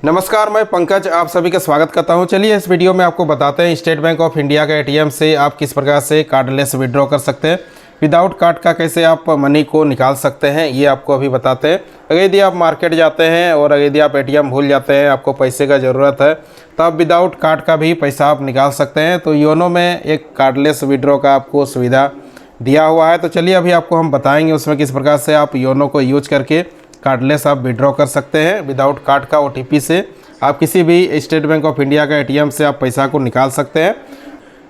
नमस्कार, मैं पंकज आप सभी का स्वागत करता हूं। चलिए इस वीडियो में आपको बताते हैं स्टेट बैंक ऑफ इंडिया का एटीएम से आप किस प्रकार से कार्डलेस विड्रॉ कर सकते हैं। विदाउट कार्ड का कैसे आप मनी को निकाल सकते हैं ये आपको अभी बताते हैं। अगर यदि आप मार्केट जाते हैं और अगर यदि आप एटीएम भूल जाते हैं, आपको पैसे का ज़रूरत है, तो आप विदाउट कार्ड का भी पैसा आप निकाल सकते हैं। तो योनो में एक कार्डलेस विड्रॉ का आपको सुविधा दिया हुआ है। तो चलिए अभी आपको हम बताएंगे उसमें किस प्रकार से आप योनो को यूज करके कार्डलेस आप विड्रॉ कर सकते हैं। विदाउट कार्ड का ओटीपी से आप किसी भी स्टेट बैंक ऑफ इंडिया का एटीएम से आप पैसा को निकाल सकते हैं।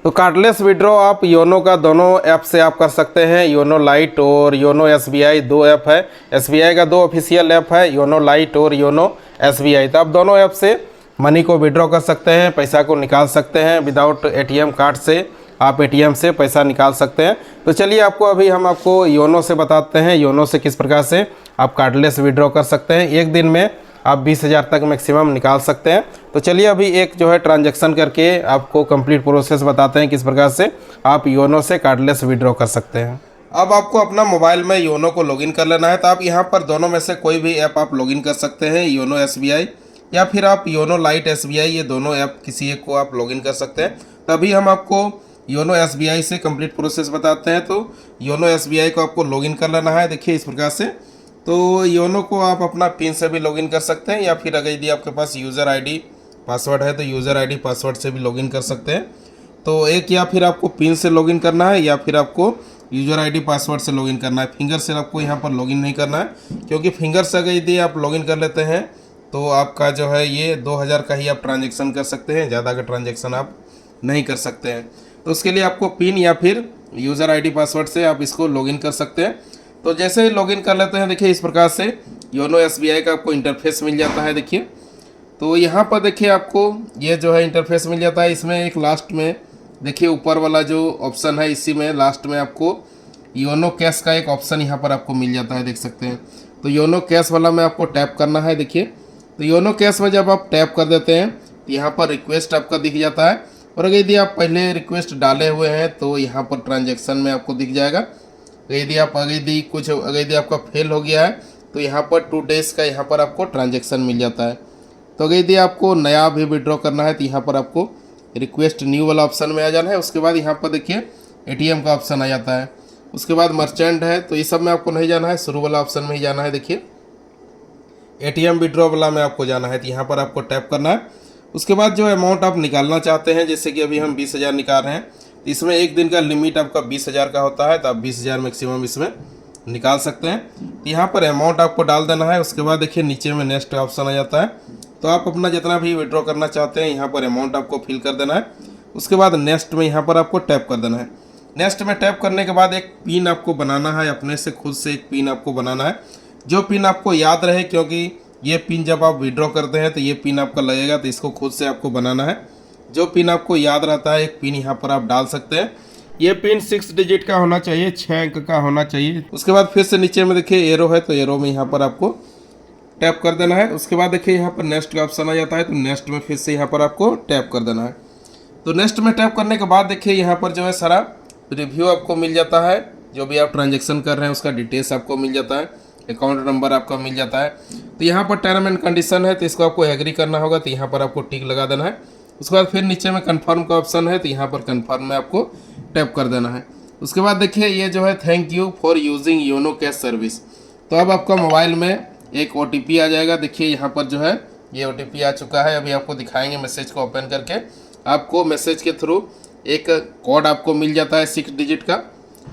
तो कार्डलेस विड्रॉ आप योनो का दोनों ऐप से आप कर सकते हैं। योनो लाइट और योनो एसबीआई दो ऐप है। एसबीआई का दो ऑफिशियल ऐप है, योनो लाइट और योनो एसबीआई। तो आप दोनों ऐप से मनी को विड्रॉ कर सकते हैं, पैसा को निकाल सकते हैं। विदाउट एटीएम कार्ड से आप एटीएम से पैसा निकाल सकते हैं। तो चलिए हम आपको योनो से बताते हैं, योनो से किस प्रकार से आप कार्डलेस विड्रॉ कर सकते हैं। एक दिन में आप 20,000 तक मैक्सिमम निकाल सकते हैं। तो चलिए अभी एक ट्रांजैक्शन करके आपको कंप्लीट प्रोसेस बताते हैं किस प्रकार से आप योनो से कार्डलेस विड्रॉ कर सकते हैं। अब आपको अपना मोबाइल में योनो को लॉगिन कर लेना है। तो आप यहाँ पर दोनों में से कोई भी ऐप आप लॉगिन कर सकते हैं, योनो एसबीआई या फिर आप योनो लाइट एसबीआई, ये दोनों ऐप किसी एक को आप लॉगिन कर सकते हैं। तभी हम आपको योनो एसबीआई से कंप्लीट प्रोसेस बताते हैं। तो योनो एसबीआई को आपको लॉगिन कर लेना है, देखिए इस प्रकार से। तो योनो को आप अपना पिन से भी लॉगिन कर सकते हैं या फिर अगर यदि आपके पास यूज़र आईडी पासवर्ड है तो यूज़र आईडी पासवर्ड से भी लॉगिन कर सकते हैं। तो एक या फिर आपको पिन से लॉगिन करना है या फिर आपको यूज़र आईडी पासवर्ड से लॉगिन करना है। फिंगर से आपको यहाँ पर लॉगिन नहीं करना है, क्योंकि फिंगर से अगर यदि आप लॉगिन कर लेते हैं तो आपका ये 2000 का ही आप ट्रांजेक्शन कर सकते हैं, ज़्यादा का ट्रांजेक्शन आप नहीं कर सकते हैं। तो उसके लिए आपको पिन या फिर यूज़र आईडी पासवर्ड से आप इसको लॉगिन कर सकते हैं। तो जैसे ही लॉगिन कर लेते हैं, देखिए इस प्रकार से योनो एसबीआई का आपको इंटरफेस मिल जाता है। देखिए तो यहाँ पर देखिए आपको ये इंटरफेस मिल जाता है। इसमें एक लास्ट में देखिए ऊपर वाला जो ऑप्शन है, इसी में लास्ट में आपको योनो कैश का एक ऑप्शन यहाँ पर आपको मिल जाता है, देख सकते हैं। तो योनो कैश वाला में आपको टैप करना है। देखिए तो योनो कैश में जब आप टैप कर देते हैं तो यहाँ पर रिक्वेस्ट आपका दिख जाता है। और अगर यदि आप पहले रिक्वेस्ट डाले हुए हैं तो यहाँ पर ट्रांजेक्शन में आपको दिख जाएगा। तो यदि आपका फेल हो गया है तो यहाँ पर 2 डेज का यहाँ पर आपको ट्रांजेक्शन मिल जाता है। तो अगर यदि आपको नया भी विड्रॉ करना है तो यहाँ पर आपको रिक्वेस्ट न्यू वाला ऑप्शन में आ जाना है। उसके बाद यहाँ पर देखिए एटीएम का ऑप्शन आ जाता है। उसके बाद मर्चेंट है, तो ये सब में आपको नहीं जाना है, शुरू वाला ऑप्शन में ही जाना है। देखिए एटीएम विड्रॉ वाला में आपको जाना है, तो यहाँ पर आपको टैप करना है। उसके बाद जो अमाउंट आप निकालना चाहते हैं, जैसे कि अभी हम 20,000 निकाल रहे हैं, तो इसमें एक दिन का लिमिट आपका 20,000 का होता है। तो आप 20,000 मैक्सिमम इसमें निकाल सकते हैं। तो यहाँ पर अमाउंट आपको डाल देना है। उसके बाद देखिए नीचे में नेक्स्ट ऑप्शन आ जाता है। तो आप अपना जितना भी विड्रॉ करना चाहते हैं यहाँ पर अमाउंट आपको फिल कर देना है। उसके बाद नेक्स्ट में यहाँ पर आपको टैप कर देना है। नेक्स्ट में टैप करने के बाद एक पिन आपको बनाना है, अपने से खुद से एक पिन आपको बनाना है, जो पिन आपको याद रहे, क्योंकि ये पिन जब आप विड्रॉ करते हैं तो ये पिन आपका लगेगा। तो इसको खुद से आपको बनाना है। जो पिन आपको याद रहता है एक पिन यहाँ पर आप डाल सकते हैं। ये पिन 6 डिजिट का होना चाहिए, 6 अंक का होना चाहिए। उसके बाद फिर से नीचे में देखिए एरो है, तो एरो में यहाँ पर आपको टैप कर देना है। उसके बाद देखिए यहाँ पर नेक्स्ट का ऑप्शन आ जाता है। तो नेक्स्ट में फिर से यहाँ पर आपको टैप कर देना है। तो नेक्स्ट में टैप करने के बाद देखिए यहाँ पर सारा रिव्यू आपको मिल जाता है। जो भी आप ट्रांजेक्शन कर रहे हैं उसका डिटेल्स आपको मिल जाता है, अकाउंट नंबर आपका मिल जाता है। तो यहाँ पर टर्म एंड कंडीशन है, तो इसको आपको एग्री करना होगा। तो यहाँ पर आपको टिक लगा देना है। उसके बाद फिर नीचे में कंफर्म का ऑप्शन है, तो यहाँ पर कंफर्म में आपको टैप कर देना है। उसके बाद देखिए ये thank you for using YONO cash service. तो अब आपका मोबाइल में एक OTP आ जाएगा। देखिए यहाँ पर ये OTP आ चुका है। अभी आपको दिखाएंगे मैसेज को ओपन करके। आपको मैसेज के थ्रू एक कोड आपको मिल जाता है 6 डिजिट का,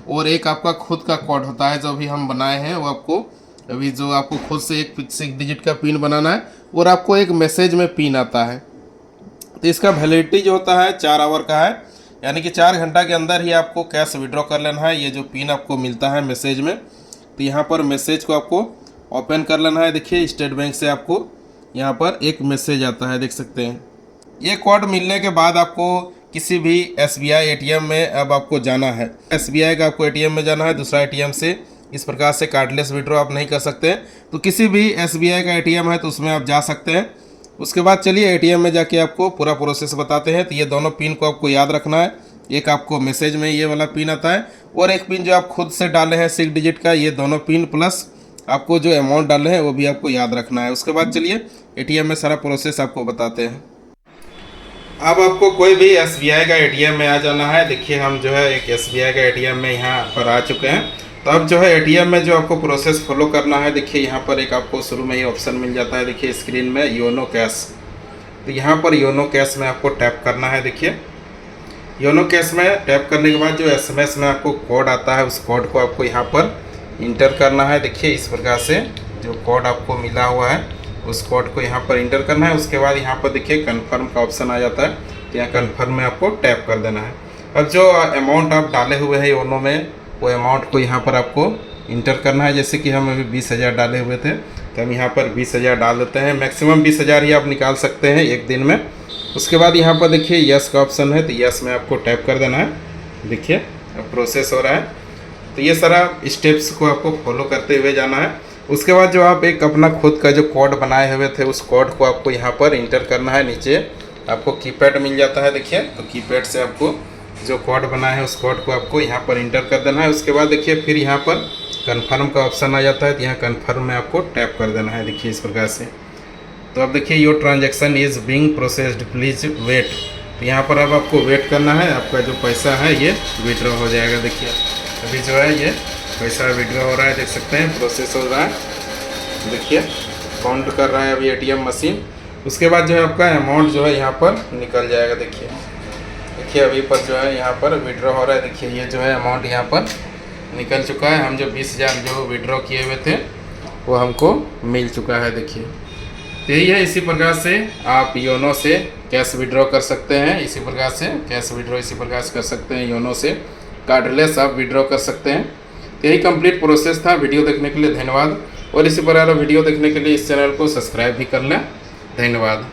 और एक आपका खुद का कोड होता है जो अभी हम बनाए हैं। वो आपको खुद से एक 6 डिजिट का पिन बनाना है, और आपको एक मैसेज में पिन आता है। तो इसका वैलिडिटी जो होता है 4 आवर का है, यानी कि 4 घंटा के अंदर ही आपको कैश विड्रॉ कर लेना है। ये जो पिन आपको मिलता है मैसेज में, तो यहाँ पर मैसेज को आपको ओपन कर लेना है। देखिए स्टेट बैंक से आपको यहाँ पर एक मैसेज आता है, देख सकते हैं। ये कोड मिलने के बाद आपको किसी भी SBI ATM में अब आपको जाना है। SBI का आपको ATM में जाना है, दूसरा ATM से इस प्रकार से कार्डलेस विड्रॉ आप नहीं कर सकते। तो किसी भी SBI का ATM है तो उसमें आप जा सकते हैं। उसके बाद चलिए ATM में जाके आपको पूरा प्रोसेस बताते हैं। तो ये दोनों पिन को आपको याद रखना है। एक आपको मैसेज में ये वाला पिन आता है, और एक पिन जो आप खुद से डाले हैं 6 डिजिट का, ये दोनों पिन प्लस आपको जो अमाउंट डाले हैं वो भी आपको याद रखना है। उसके बाद चलिए एटीएम में सारा प्रोसेस आपको बताते हैं। अब आपको कोई भी एसबीआई का एटीएम में आ जाना है। देखिए हम जो है एक एसबीआई का एटीएम में यहाँ पर आ चुके हैं। तो अब जो है एटीएम में जो आपको प्रोसेस फॉलो करना है, देखिए यहाँ पर एक आपको शुरू में ही ऑप्शन मिल जाता है, देखिए स्क्रीन में योनो कैश। तो यहाँ पर योनो कैश में आपको टैप करना है। देखिए योनो कैश में टैप करने के बाद जो एसएमएस में आपको कोड आता है, उस कोड को आपको यहाँ पर इंटर करना है। देखिए इस प्रकार से जो कोड आपको मिला हुआ है उस कोड को यहाँ पर इंटर करना है। उसके बाद यहाँ पर देखिए कन्फर्म का ऑप्शन आ जाता है, तो यहाँ कन्फर्म में आपको टैप कर देना है। अब जो अमाउंट आप डाले हुए हैं योनो में, वो अमाउंट को यहाँ पर आपको इंटर करना है। जैसे कि हम अभी 20,000 डाले हुए थे, तो हम यहाँ पर 20,000 डाल देते हैं। मैक्सिमम 20,000 ही आप निकाल सकते हैं एक दिन में। उसके बाद यहाँ पर देखिए यस का ऑप्शन है, तो यस में आपको टैप कर देना है। देखिए अब प्रोसेस हो रहा है। तो ये सारा स्टेप्स को आपको फॉलो करते हुए जाना है। उसके बाद जो आप एक अपना खुद का जो कोड बनाए हुए थे, उस कोड को आपको यहाँ पर इंटर करना है। नीचे आपको कीपैड मिल जाता है। देखिए तो कीपैड से आपको जो कोड बना है उस कोड को आपको यहाँ पर इंटर कर देना है। उसके बाद देखिए फिर यहाँ पर कन्फर्म का ऑप्शन आ जाता है, तो यहाँ कन्फर्म में आपको टैप कर देना है। देखिए इस प्रकार से। तो अब देखिए your transaction is being processed, please wait. तो यहाँ पर अब आपको वेट करना है, आपका जो पैसा है ये विड्रॉ हो जाएगा। देखिए अभी जो है ये पैसा विड्रॉ हो रहा है, देख सकते हैं प्रोसेस हो रहा है। देखिए काउंट कर रहा है अभी एटीएम मशीन। उसके बाद जो है आपका अमाउंट जो है यहाँ पर निकल जाएगा। देखिए अभी पर जो है यहाँ पर विड्रॉ हो रहा है। देखिए ये जो है अमाउंट यहाँ पर निकल चुका है। हम जो 20,000 जो विड्रॉ किए हुए थे वो हमको मिल चुका है। देखिए तो यही है, इसी प्रकार से आप योनो से कैश विड्रॉ कर सकते हैं। इसी प्रकार से कैश विड्रॉ इसी प्रकार से कर सकते हैं। योनो से कार्डलेस आप विड्रॉ कर सकते हैं। यही कंप्लीट प्रोसेस था। वीडियो देखने के लिए धन्यवाद, और इसी प्रकार वीडियो देखने के लिए इस चैनल को सब्सक्राइब भी कर लें। धन्यवाद।